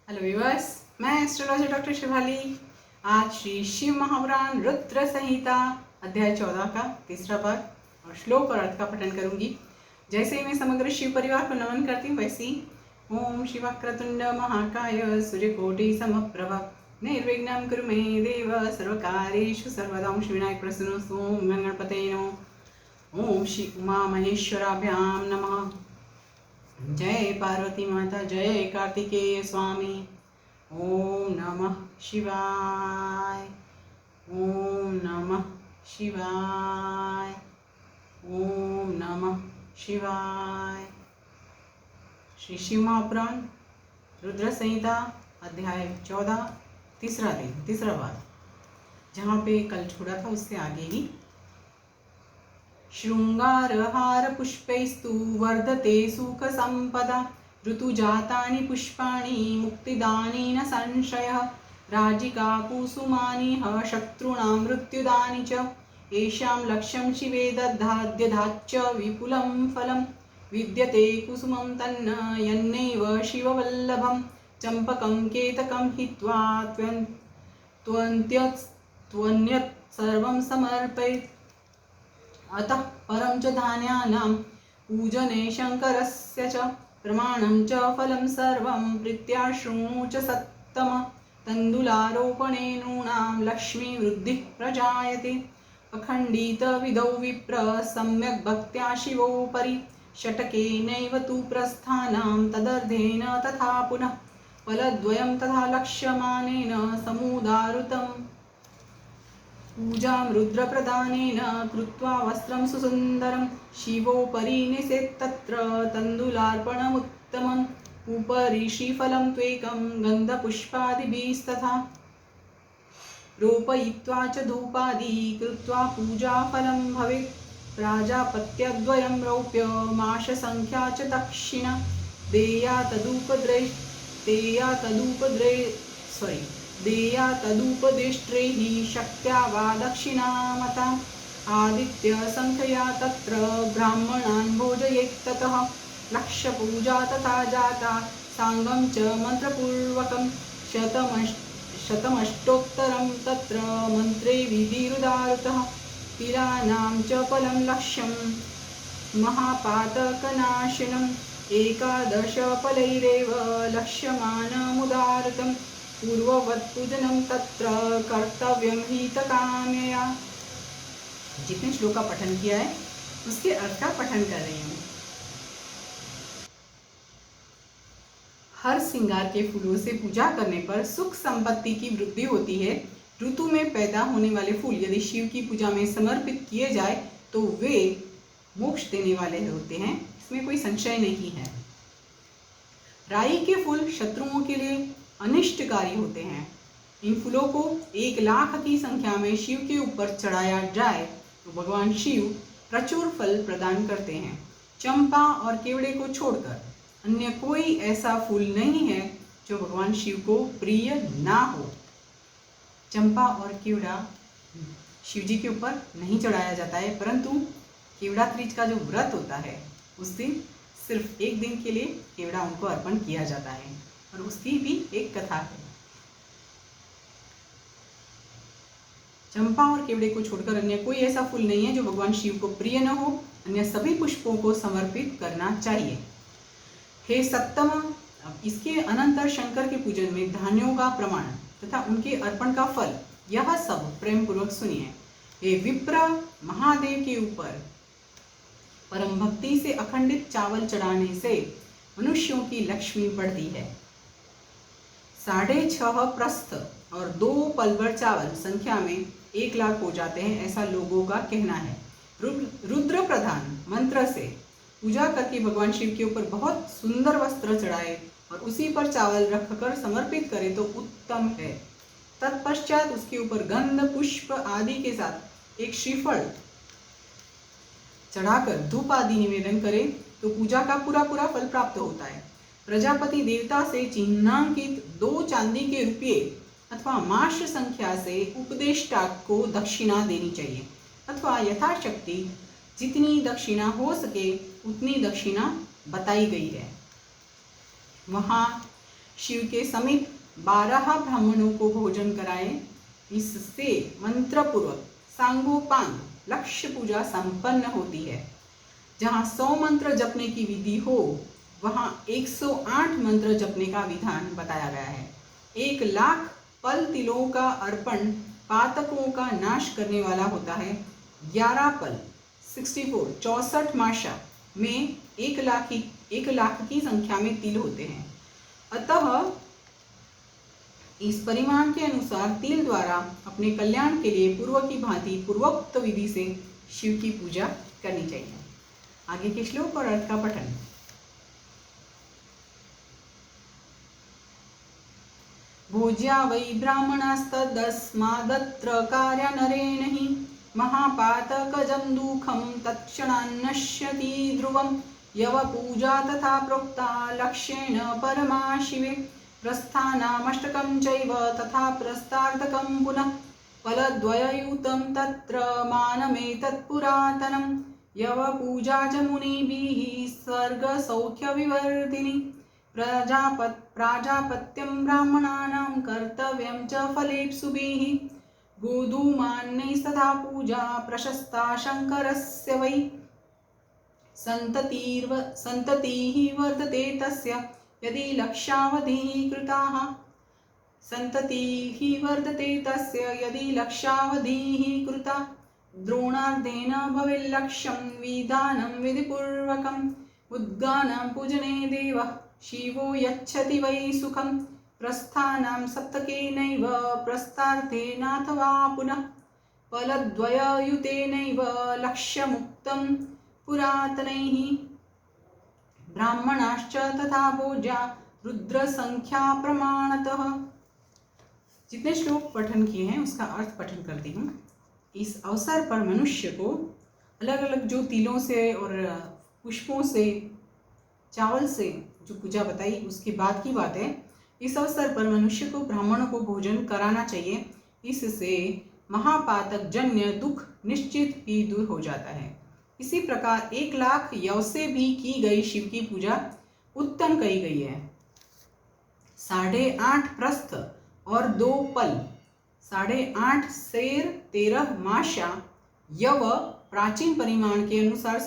Hello viewers, मैं astrologer doctor Shivali. आज श्री शिव महापुराण रुद्र संहिता अध्याय 14 का तीसरा भाग और श्लोक और अर्थ का पठन करूंगी। जैसे ही मैं समग्र शिव परिवार को नमन करती हूँ, वैसे ही ओम शिवक्रतुंड महाकाय सूर्यकोटि समप्रभ निर्विघ्नं कुरु मे देव सर्वकार्येषु सर्वदा। ओम श्री विनायक प्रसन्नस्तु। ओम गणपते नमः। ओम श्री उमा महेश्वराभ्यां नमः। जय पार्वती माता, जय कार्तिकेय स्वामी। ओम नमः शिवाय, ओम नमः शिवाय, ओम नमः शिवाय। श्री शिव महापुराण रुद्र संहिता अध्याय 14 तीसरा दिन, तीसरा भाग। जहाँ पे कल छोड़ा था उससे आगे ही। शृंगारहार पुष्पैस्तु वर्धते सुख संपदा ऋतुजातानि पुष्पाणि मुक्तिदानि न संशयः राजिका कुसुमानि शत्रूणां मृत्युदानि च येषां लक्ष्यं शिवे दधाद्यधाच्च विपुलं फलं विद्यते कुसुमं तन्न यन्नैव शिववल्लभं चम्पकं केतकं हित्वा त्वन्यत् सर्वं समर्पयेत्। अतः परं च धान्यानां पूजने शङ्करस्य च प्रमाणं च फलं सर्वं प्रीत्या शृणु च सत्तम तण्डुलारोपणे नूनां लक्ष्मीवृद्धिः प्रजायते। अखण्डितविधौ विप्र सम्यक् भक्त्या शिवोपरि षट्केनैव तु प्रस्थानं तदर्धेन तथा पुनः फलद्वयं तथा लक्ष्यमानेन समुदारुतम्। पूजां रुद्रप्रदानेन कृत्वा वस्त्रं सुसुन्दरं शिवोपरि निषेत्तत्र तण्डुलार्पणमुत्तमम् उपरि श्रीफलं त्वेकं गन्धपुष्पादिभिस्तथा रोपयित्वा च धूपादि कृत्वा पूजाफलं भवेत्। प्राजापत्यद्वयं रौप्यमाशसंख्या च दक्षिणा देया तदुपदेष्ट्रैः शक्त्या वा दक्षिणामता आदित्यसंख्यया तत्र ब्राह्मणान् भोजयेत्ततः लक्ष्यपूजा तथा जाता साङ्गं च मन्त्रपूर्वकं शतमष्टोत्तरं तत्र मन्त्रे विधिरुदारुतः तिलानां च फलं लक्ष्यं महापातकनाशनम् एकादश फलैरेव लक्ष्यमानमुदारतं पूर्ववत् पूजनं तत्र कर्तव्यं हितकाम्यया। जितने श्लोक का पठन किया है उसके अर्थ का पठन कर रही हूँ। हर श्रृंगार के फूलों से पूजा करने पर सुख संपत्ति की वृद्धि होती है। ऋतु में पैदा होने वाले फूल यदि शिव की पूजा में समर्पित किए जाए तो वे मोक्ष देने वाले होते हैं, इसमें कोई संशय नहीं है। राई के फूल शत्रुओं के लिए अनिष्टकारी होते हैं। इन फूलों को 1,00,000 की संख्या में शिव के ऊपर चढ़ाया जाए तो भगवान शिव प्रचुर फल प्रदान करते हैं। चंपा और केवड़े को छोड़कर अन्य कोई ऐसा फूल नहीं है जो भगवान शिव को प्रिय ना हो। चंपा और केवड़ा शिव जी के ऊपर नहीं चढ़ाया जाता है, परंतु केवड़ा तीज का जो व्रत होता है उस दिन सिर्फ एक दिन के लिए केवड़ा उनको अर्पण किया जाता है और उसकी भी एक कथा है। चंपा और केवड़े को छोड़कर अन्य कोई ऐसा फूल नहीं है जो भगवान शिव को प्रिय न हो। अन्य सभी पुष्पों को समर्पित करना चाहिए। हे सत्तम, अब इसके अनंतर शंकर के पूजन में धान्यों का प्रमाण तथा उनके अर्पण का फल, यह सब प्रेम पूर्वक सुनिए। हे विप्र, महादेव के ऊपर परम भक्ति से अखंडित चावल चढ़ाने से मनुष्यों की लक्ष्मी बढ़ती है। 6.5 प्रस्थ और 2 पलवर चावल संख्या में 1,00,000 हो जाते हैं, ऐसा लोगों का कहना है। रुद्र प्रधान मंत्र से पूजा करके भगवान शिव के ऊपर बहुत सुंदर वस्त्र चढ़ाए और उसी पर चावल रखकर समर्पित करे तो उत्तम है। तत्पश्चात उसके ऊपर गंध पुष्प आदि के साथ एक श्रीफल चढ़ाकर धूप आदि निवेदन करें तो पूजा का पूरा फल प्राप्त होता है। प्रजापति देवता से चिन्हांकित 2 चांदी के रुपये अथवा माश संख्या से उपदेष्टा को दक्षिणा देनी चाहिए अथवा यथाशक्ति जितनी दक्षिणा हो सके उतनी दक्षिणा बताई गई है। वहाँ शिव के समीप 12 ब्राह्मणों को भोजन कराएं। इससे मंत्रपूर्वक सांगोपांग लक्ष्य पूजा संपन्न होती है। जहाँ 100 मंत्र जपने की विधि हो वहाँ 108 मंत्र जपने का विधान बताया गया है। 1,00,000 पल तिलों का अर्पण पातकों का नाश करने वाला होता है। 11 पल 64 माशा में 1,00,000 की संख्या में तिल होते हैं। अतः इस परिमाण के अनुसार तिल द्वारा अपने कल्याण के लिए पूर्व की भांति पूर्वोक्त विधि से शिव की पूजा करनी चाहिए। आगे के श्लोक और अर्थ का पठन। भोज्या वै ब्राह्मणास्तदस्मादत्र कार्यानरेण हि महापातकजं दुःखं तत्क्षणान्नश्यति ध्रुवं। यवपूजा तथा प्रोक्ता लक्ष्येण परमा शिवे प्रस्थानामष्टकं चैव तथा प्रस्तार्धकं पुनः फलद्वययुतं तत्र मानमेतत्पुरातनं। यवपूजा च मुनिभिः स्वर्गसौख्यविवर्धिनी प्राजापत्यं ब्राह्मणानां कर्तव्यं च फलेप्सुभिः। गोधूमान्यैस्तथा पूजा प्रशस्ता शङ्करस्य वै सन्ततिः वर्धते तस्य यदि लक्षावधिः कृताः। सन्ततिः वर्धते तस्य यदि लक्षावधिः कृता। द्रोणार्धेन भवेल्लक्ष्यं विधानं विधिपूर्वकम्। उद्गानां पूजने देवः शिवो यच्छति वै सुखं। प्रस्थानां सप्तकेनैव प्रस्तार्थेनाथवा पुनः फलद्वययुतेनैव लक्ष्यमुक्तं पुरातनैः। ब्राह्मणाश्च तथा भोज्या रुद्रसंख्या प्रमाणतः। जितने श्लोक पठन किए हैं उसका अर्थ पठन करती हूँ। इस अवसर पर मनुष्य को अलग अलग जो तिलों से और पुष्पों से चावल से जो पूजा बताई उसके बाद की बात है। इस अवसर पर मनुष्य को ब्राह्मणों को भोजन कराना चाहिए। इससे महापातक जन्य दुख निश्चित ही दूर हो जाता है। इसी प्रकार 1,00,000 यव से भी की गई शिव की पूजा उत्तम कही गई है। 8.5 प्रस्थ और 2 पल 8.5 शेर 13 माशा यव प्राचीन परिमाण के अनुसार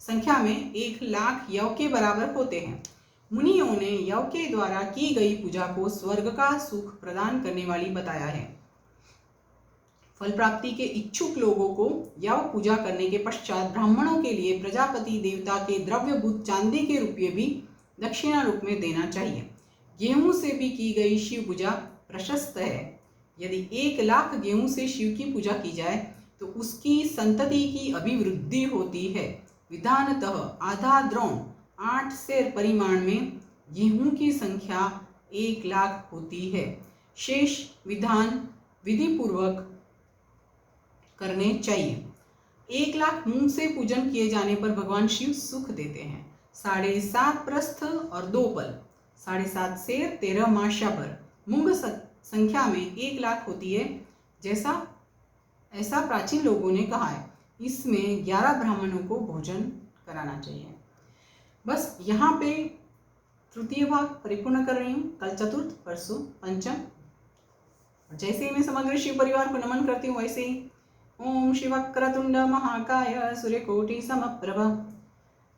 संख्या में 1,00,000 यव के बराबर होते हैं। मुनियों ने यव के द्वारा की गई पूजा को स्वर्ग का सुख प्रदान करने वाली बताया है। फल प्राप्ति के इच्छुक लोगों को यव पूजा करने के पश्चात ब्राह्मणों के लिए प्रजापति देवता के द्रव्यभूत चांदी के रुपये भी दक्षिणा रूप में देना चाहिए। गेहूं से भी की गई शिव पूजा प्रशस्त है। यदि 1,00,000 गेहूं से शिव की पूजा की जाए तो उसकी संतति की अभिवृद्धि होती है। विधानतः आधा द्रोण 8 शेर परिमाण में गेहूं की संख्या 1,00,000 होती है। शेष विधान विधि पूर्वक करने चाहिए। 1,00,000 मूंग से पूजन किए जाने पर भगवान शिव सुख देते हैं। 7.5 प्रस्थ और 2 पल 7.5 शेर 13 माशा पर मूंग संख्या में 1,00,000 होती है ऐसा प्राचीन लोगों ने कहा है। इसमें 11 ब्राह्मणों को भोजन कराना चाहिए। बस यहाँ पे तृतीय भाग परिपूर्ण कर रही हूँ। कल चतुर्थ, परसों पंचम। जैसे ही मैं समग्र शिव परिवार को नमन करती हूँ वैसे ही ओम शिवक्रतुंड महाकाय सूर्यकोटि समप्रभ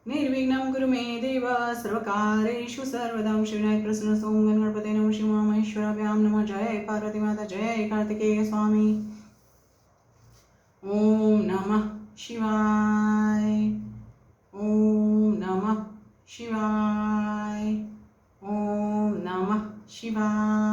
निर्विघ्नं कुरु मे देव सर्वकारेषु सर्वदा। शिवनाय प्रसन्न सोम गणपते नमः। शिव महेश्वराभ्यां नमः। जय पार्वती माता, जय कार्तिकेय स्वामी। ओम नमः शिवाय। ओम नमः शिवाय। ओम नमः शिवाय।